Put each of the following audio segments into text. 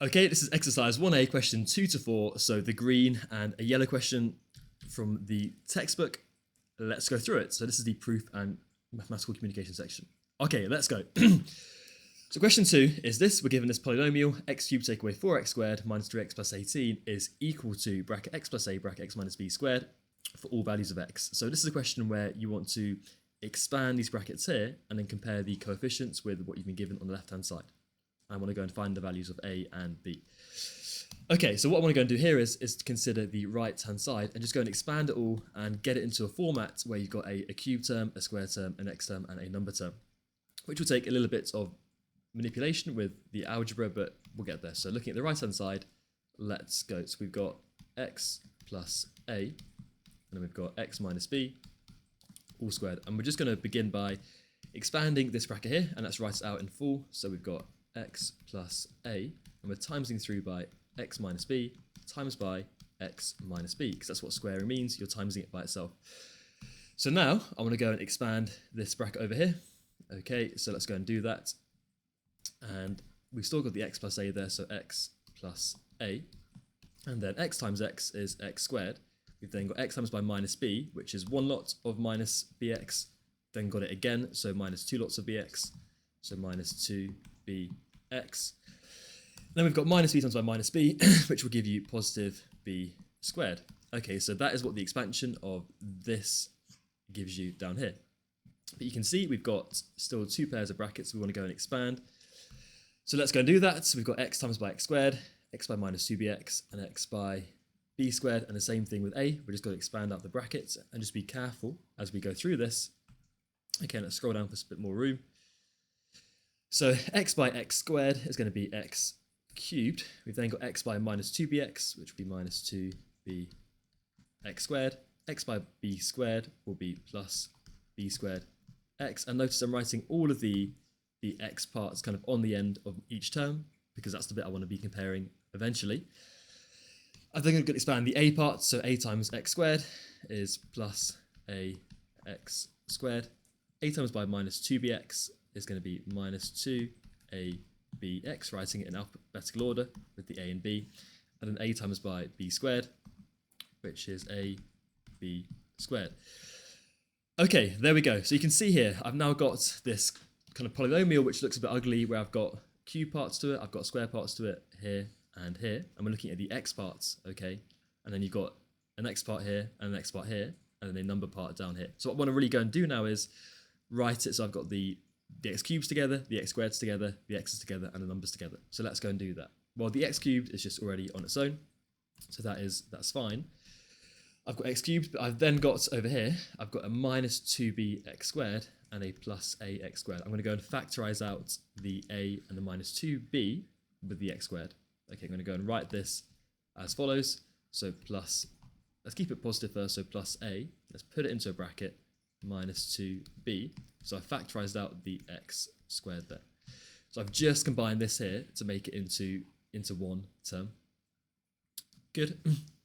Okay, this is exercise 1A, question 2 to 4. So the green and a yellow question from the textbook. Let's go through it. So this is the proof and mathematical communication section. Okay, let's go. So question 2 is this. We're given this polynomial, x cubed take away 4x squared minus 3x plus 18 is equal to bracket x plus a bracket x minus b squared for all values of x. So this is a question where you want to expand these brackets here and then compare the coefficients with what you've been given on the left-hand side. I want to go and find the values of a and b. Okay, so what I want to go and do here is to consider the right-hand side and just go and expand it all and get it into a format where you've got a cube term, a square term, an x term, and a number term, which will take a little bit of manipulation with the algebra, but we'll get there. So looking at the right-hand side, let's go. So we've got x plus a, and then we've got x minus b, all squared. And we're just going to begin by expanding this bracket here, and let's write it out in full. So we've got x plus a, and we're timesing through by x minus b times by x minus b, because that's what squaring means. You're timesing it by itself. So now I want to go and expand this bracket over here. Okay, so let's go and do that. And we've still got the x plus a there, so x plus a. And then x times x is x squared. We've then got x times by minus b, which is one lot of minus bx. Then got it again, so minus two lots of bx. So minus 2bx. Then we've got minus b times by minus b, which will give you positive b squared. Okay, so that is what the expansion of this gives you down here. But you can see we've got still two pairs of brackets we want to go and expand. So let's go and do that. So we've got x times by x squared, x by minus 2bx, and x by b squared. And the same thing with a. We're just going to expand out the brackets and just be careful as we go through this. Okay, let's scroll down for a bit more room. So x by x squared is going to be x cubed. We've then got x by minus 2bx, which will be minus 2bx squared. X by b squared will be plus b squared x. And notice I'm writing all of the x parts kind of on the end of each term, because that's the bit I want to be comparing eventually. I think I'm going to expand the a part, so a times x squared is plus a x squared. A times by minus 2bx is going to be minus 2abx, writing it in alphabetical order with the a and b. And then a times by b squared, which is ab squared. Okay, there we go. So you can see here, I've now got this kind of polynomial which looks a bit ugly, where I've got cube parts to it, I've got square parts to it here and here, and we're looking at the x parts, okay? And then you've got an x part here and an x part here, and then a number part down here. So what I want to really go and do now is write it so I've got the x cubes together, the x squareds together, the x's together, and the numbers together. So let's go and do that. Well, the x cubed is just already on its own, so that's fine. I've got x cubed, but I've then got over here, I've got a minus 2bx squared and a plus ax squared. I'm going to go and factorize out the a and the minus 2b with the x squared. Okay, I'm going to go and write this as follows. So plus, let's keep it positive first, so plus a, let's put it into a bracket, minus 2b. So I factorized out the x squared there. So I've just combined this here to make it into one term. Good.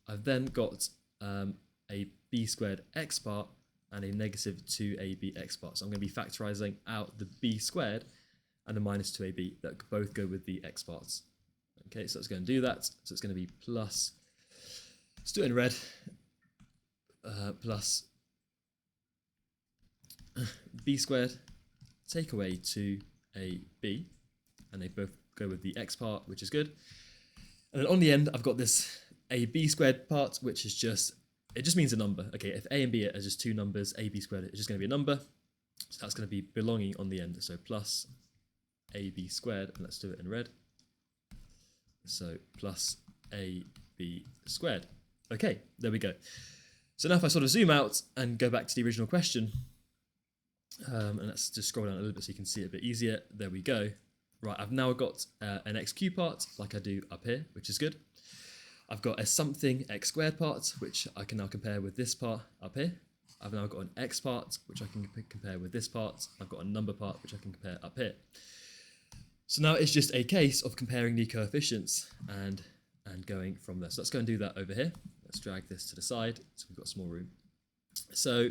I've then got a b squared x part and a negative 2ab x part. So I'm going to be factorizing out the b squared and the minus 2ab that both go with the x parts. Okay, so let's go and do that. So it's going to be plus, let's do it in red, plus b squared take away 2ab, and they both go with the x part, which is good. And then on the end, I've got this ab squared part, which is just, it just means a number. Okay, if a and b are just two numbers, ab squared is just going to be a number. So that's going to be belonging on the end. So plus ab squared, and let's do it in red. So plus ab squared. Okay, there we go. So now if I sort of zoom out and go back to the original question, and let's just scroll down a little bit so you can see it a bit easier. There we go. Right, I've now got an x cubed part, like I do up here, which is good. I've got a something x squared part, which I can now compare with this part up here. I've now got an x part, which I can compare with this part. I've got a number part, which I can compare up here. So now it's just a case of comparing the coefficients and going from there. So let's go and do that over here. Let's drag this to the side so we've got some more room. So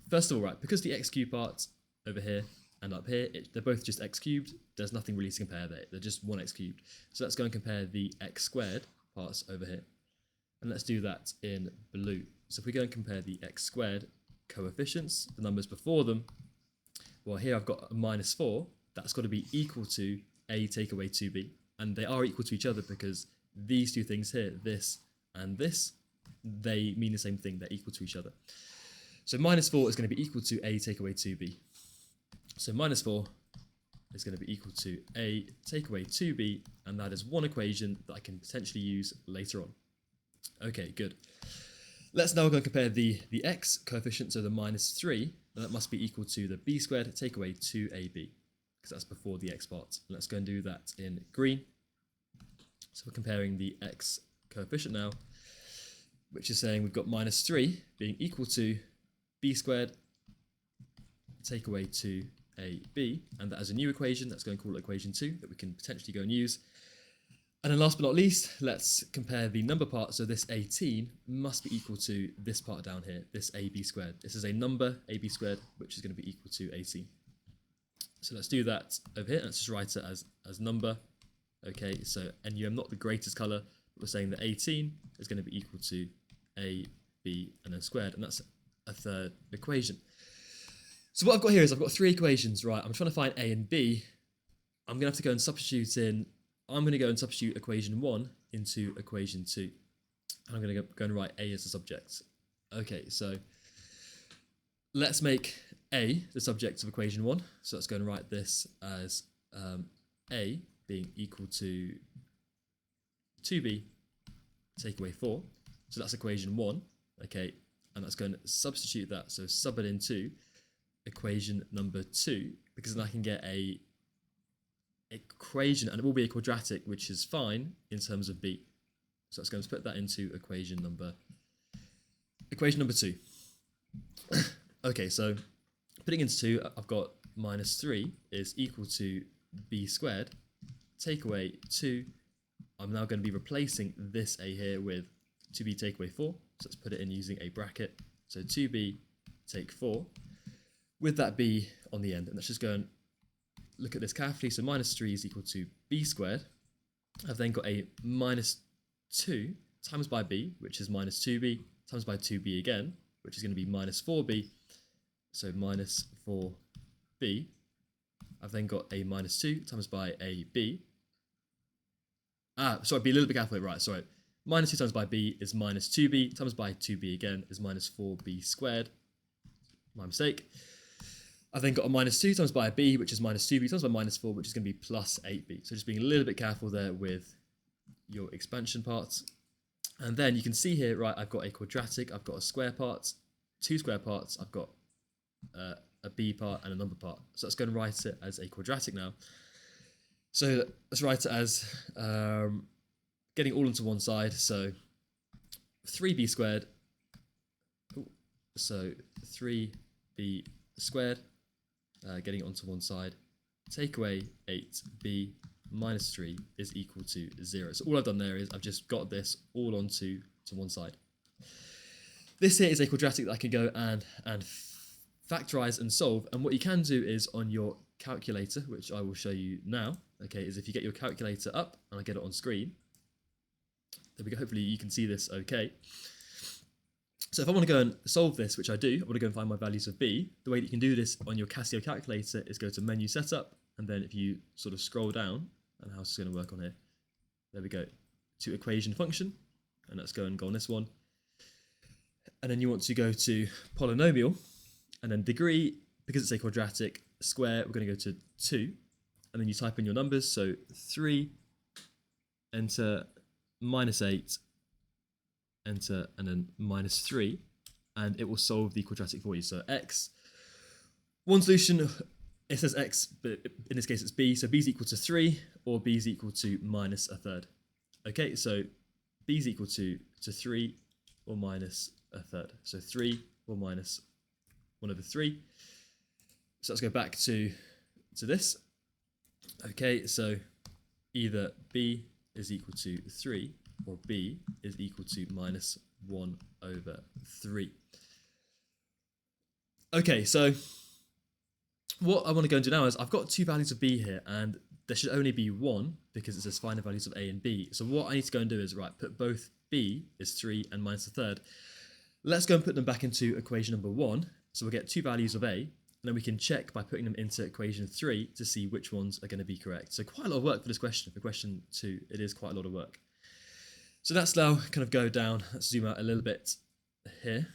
first of all, right, because the x cubed part over here and up here, they're both just x cubed, there's nothing really to compare there. They're just 1x cubed. So let's go and compare the x squared parts over here. And let's do that in blue. So if we go and compare the x squared coefficients, the numbers before them, well, here I've got a -4. That's got to be equal to a take away 2b. And they are equal to each other because these two things here, this and this, they mean the same thing. They're equal to each other. So -4 is going to be equal to a take away 2b. So -4 is going to be equal to a take away 2b, and that is one equation that I can potentially use later on. Okay, good. Let's now go and compare the x coefficient, so the -3, and that must be equal to the b squared take away 2ab, because that's before the x part. And let's go and do that in green. So we're comparing the x coefficient now, which is saying we've got -3 being equal to b squared take away 2ab, and that is a new equation. That's going to call it equation 2 that we can potentially go and use. And then last but not least, let's compare the number part. So this 18 must be equal to this part down here, this ab squared. This is a number, ab squared, which is going to be equal to 18. So let's do that over here. Let's just write it as number. Okay, so NUM, not the greatest colour, but we're saying that 18 is going to be equal to a, b, and then squared, and that's a third equation. So what I've got here is I've got 3 equations, right? I'm trying to find a and b. I'm going to have to go and substitute in. I'm going to go and substitute equation 1 into equation 2. I'm going to go and write a as the subject. Okay, so let's make a the subject of equation 1. So let's go and write this as a being equal to 2b take away 4. So that's equation 1. Okay, and that's going to substitute that. So sub it into equation number 2, because then I can get a equation, and it will be a quadratic, which is fine in terms of b. So let's go and put that into equation number 2. Okay, so putting into 2, I've got -3 is equal to b squared take away 2. I'm now going to be replacing this a here with 2b take away 4. So let's put it in using a bracket. So 2b take 4 with that b on the end. And let's just go and look at this carefully. So -3 is equal to b squared. I've then got a -2 times by b, which is -2b, times by 2b again, which is going to be -4b. So -4b. I've then got a -2 times by a b. Sorry, be a little bit careful. Right, sorry. -2 times by b is -2b, times by 2b again is -4b squared. My mistake. I've then got a -2 times by a b, which is -2b, times by -4, which is going to be +8b. So just being a little bit careful there with your expansion parts. And then you can see here, right, I've got a quadratic, I've got a square part, 2 square parts, I've got a b part and a number part. So let's go and write it as a quadratic now. So let's write it as getting all into one side. So 3b squared. So 3b squared, getting it onto one side. Take away 8b minus 3 is equal to 0. So all I've done there is I've just got this all onto one side. This here is a quadratic that I can go and factorize and solve. And what you can do is on your calculator, which I will show you now, okay, is if you get your calculator up, and I get it on screen, there we go, hopefully you can see this okay. So if I want to go and solve this, which I do, I want to go and find my values of b, the way that you can do this on your Casio calculator is go to menu setup, and then if you sort of scroll down, and how it's going to work on here, there we go, to equation function, and let's go on this one. And then you want to go to polynomial, and then degree, because it's a quadratic, square, we're going to go to 2, and then you type in your numbers, so 3, enter, -8, enter, and then -3, and it will solve the quadratic for you. So x, one solution, it says x, but in this case it's b, so b is equal to 3, or b is equal to -1/3. Okay, so b is equal to 3, or -1/3. So 3, or -1/3. So let's go back to this. Okay, so either b is equal to 3, or b is equal to -1/3. Okay, so what I want to go and do now is I've got two values of b here, and there should only be one because it says find the values of a and b. So what I need to go and do is, right, put both b is 3 and minus the third. Let's go and put them back into equation number 1. So we'll get two values of a, and then we can check by putting them into equation 3 to see which ones are going to be correct. So quite a lot of work for this question. For question 2, it is quite a lot of work. So let's now kind of go down. Let's zoom out a little bit here,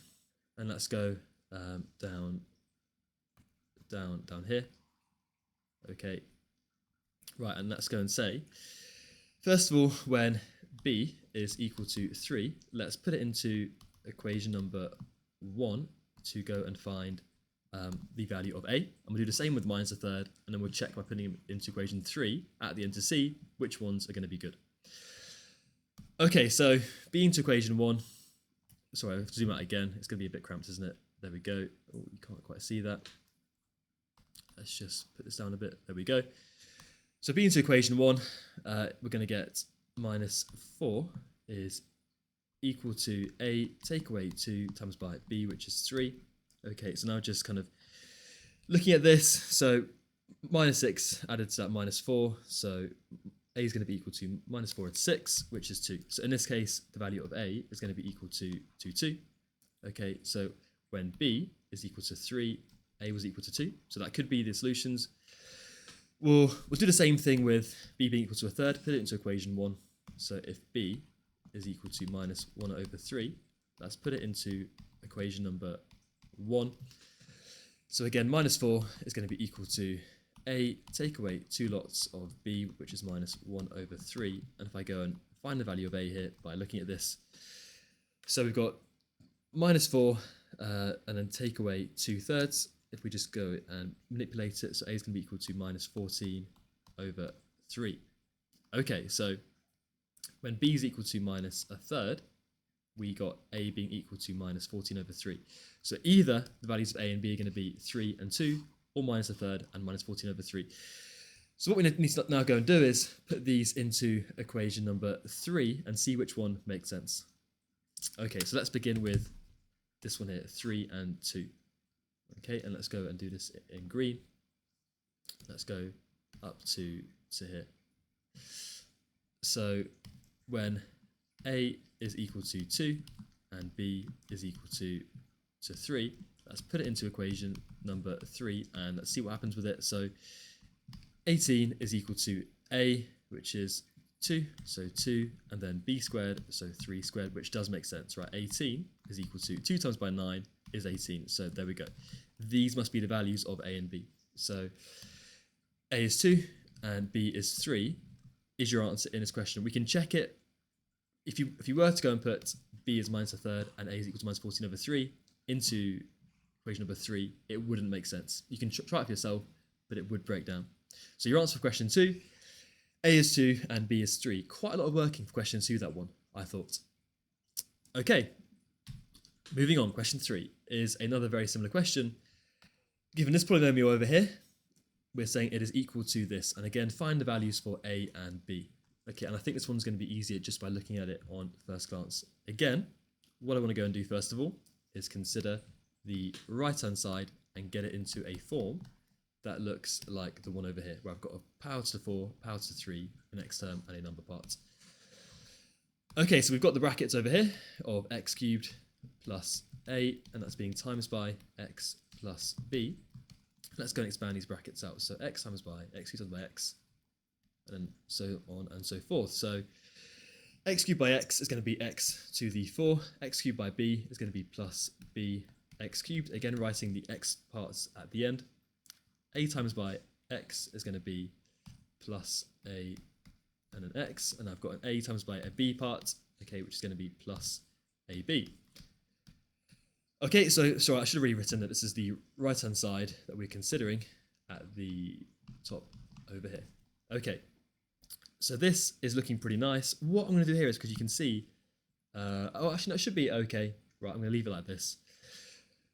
and let's go down here. Okay, right, and let's go and say, first of all, when b is equal to 3, let's put it into equation number 1 to go and find the value of a. And we'll do the same with minus a third, and then we'll check by putting them into equation 3 at the end to see which ones are going to be good. Okay, so b into equation 1. Sorry, I have to zoom out again. It's going to be a bit cramped, isn't it? There we go. Oh, you can't quite see that. Let's just put this down a bit. There we go. So b into equation 1, we're going to get minus 4 is equal to a take away 2 times by b, which is 3. Okay, so now just kind of looking at this. So minus 6 added to that minus 4. So a is going to be equal to minus 4 and 6, which is 2. So in this case, the value of a is going to be equal to 2. Okay, so when b is equal to 3, a was equal to 2. So that could be the solutions. We'll do the same thing with b being equal to a third, put it into equation 1. So if b is equal to minus 1 over 3, let's put it into equation number 1. So again, minus 4 is going to be equal to a take away 2 lots of b, which is minus 1 over 3. And if I go and find the value of a here by looking at this, so we've got minus 4 and then take away 2/3. If we just go and manipulate it, so a is going to be equal to minus 14 over 3. Okay, so when b is equal to minus a third, we got a being equal to minus 14 over 3. So either the values of a and b are going to be 3 and 2, or minus a third and minus 14 over 3. So what we need to now go and do is put these into equation number 3 and see which one makes sense. Okay, so let's begin with this one here, 3 and 2. Okay, and let's go and do this in green. Let's go up to here. So when a is equal to 2 and b is equal to 3, let's put it into equation number 3 and let's see what happens with it. So 18 is equal to a, which is 2, so 2, and then b squared, so 3 squared, which does make sense, right? 18 is equal to 2 times by 9 is 18, so there we go. These must be the values of a and b. So a is 2 and b is 3 is your answer in this question. We can check it. If you were to go and put b is minus a third and a is equal to minus 14 over 3 into equation number 3, it wouldn't make sense. You can try it for yourself, but it would break down. So your answer for question 2, a is 2 and b is 3. Quite a lot of working for question 2, that one, I thought. Okay, moving on. Question 3 is another very similar question. Given this polynomial over here, we're saying it is equal to this. And again, find the values for a and b. Okay, and I think this one's going to be easier just by looking at it on first glance. Again, what I want to go and do first of all is consider the right-hand side and get it into a form that looks like the one over here, where I've got a power to the 4, power to the 3, an x term, and a number part. Okay, so we've got the brackets over here of x cubed plus a, and that's being times by x plus b. Let's go and expand these brackets out. So x times by x cubed times by x, and so on and so forth. So x cubed by x is going to be x to the 4. X cubed by b is going to be plus b x cubed. Again, writing the x parts at the end. A times by x is going to be plus a and an x, and I've got an a times by a b part, okay, which is going to be plus ab. Okay, so I should have really written that this is the right-hand side that we're considering at the top over here. Okay, so this is looking pretty nice. What I'm going to do here is, because you can see, oh, actually, no, it should be okay. Right, I'm going to leave it like this.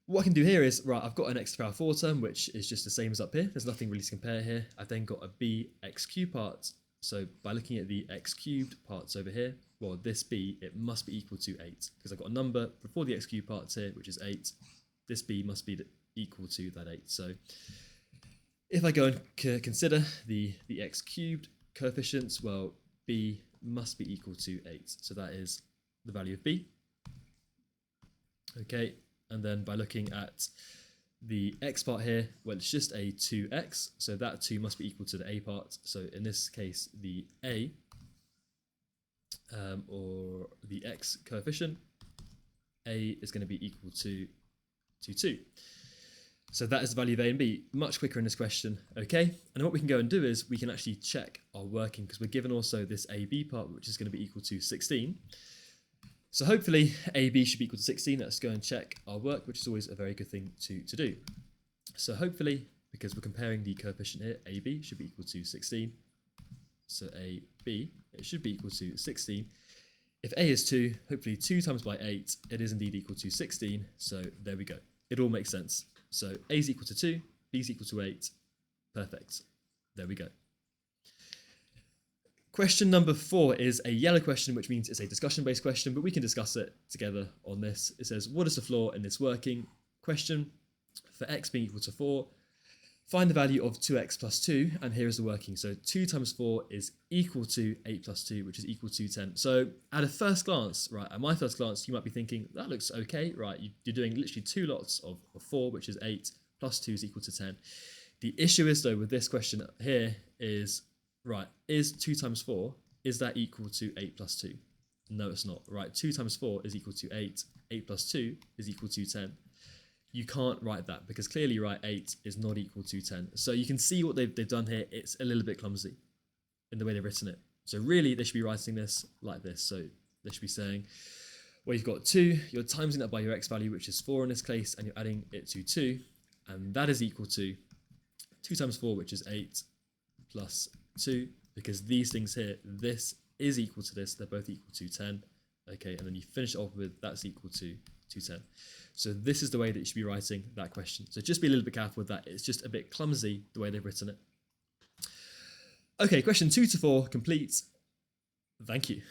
What I can do here is, right, I've got an x to the power 4 term, which is just the same as up here. There's nothing really to compare here. I've then got a b x cubed part. So by looking at the x cubed parts over here, well, this b, it must be equal to 8, because I've got a number before the x cubed parts here, which is 8. This b must be equal to that 8. So If I go and consider the x cubed coefficients, well, b must be equal to 8. So that is the value of b. Okay, and then by looking at the x part here, well, it's just a 2x, so that 2 must be equal to the a part. So in this case, the a, or the x coefficient, a is going to be equal to 2. So that is the value of a and b, much quicker in this question, okay? And what we can go and do is we can actually check our working, because we're given also this ab part, which is going to be equal to 16. So hopefully AB should be equal to 16. Let's go and check our work, which is always a very good thing to do. So hopefully, because we're comparing the coefficient here, AB should be equal to 16. So AB, it should be equal to 16. If A is 2, hopefully 2 times by 8, it is indeed equal to 16. So there we go. It all makes sense. So A is equal to 2, B is equal to 8. Perfect. There we go. Question number 4 is a yellow question, which means it's a discussion-based question, but we can discuss it together on this. It says, what is the flaw in this working? Question, for x being equal to 4, find the value of 2x plus 2, and here is the working. So 2 times 4 is equal to 8 plus 2, which is equal to 10. So at a first glance, right, at my first glance, you might be thinking, that looks okay, right? You're doing literally 2 lots of 4, which is 8, plus 2 is equal to 10. The issue is, though, with this question here is, right, is 2 times 4, is that equal to 8 plus 2? No, it's not. Right, 2 times 4 is equal to 8. 8 plus 2 is equal to 10. You can't write that because clearly, right, 8 is not equal to 10. So you can see what they've done here. It's a little bit clumsy in the way they've written it. So really, they should be writing this like this. So they should be saying, well, you've got 2, you're timesing that by your x value, which is 4 in this case, and you're adding it to 2. And that is equal to 2 times 4, which is 8, plus 2, because these things here, this is equal to this, they're both equal to 10, okay, and then you finish it off with that's equal to 10. So this is the way that you should be writing that question. So just be a little bit careful with that. It's just a bit clumsy the way they've written it. Okay, question 2 to 4 complete. Thank you.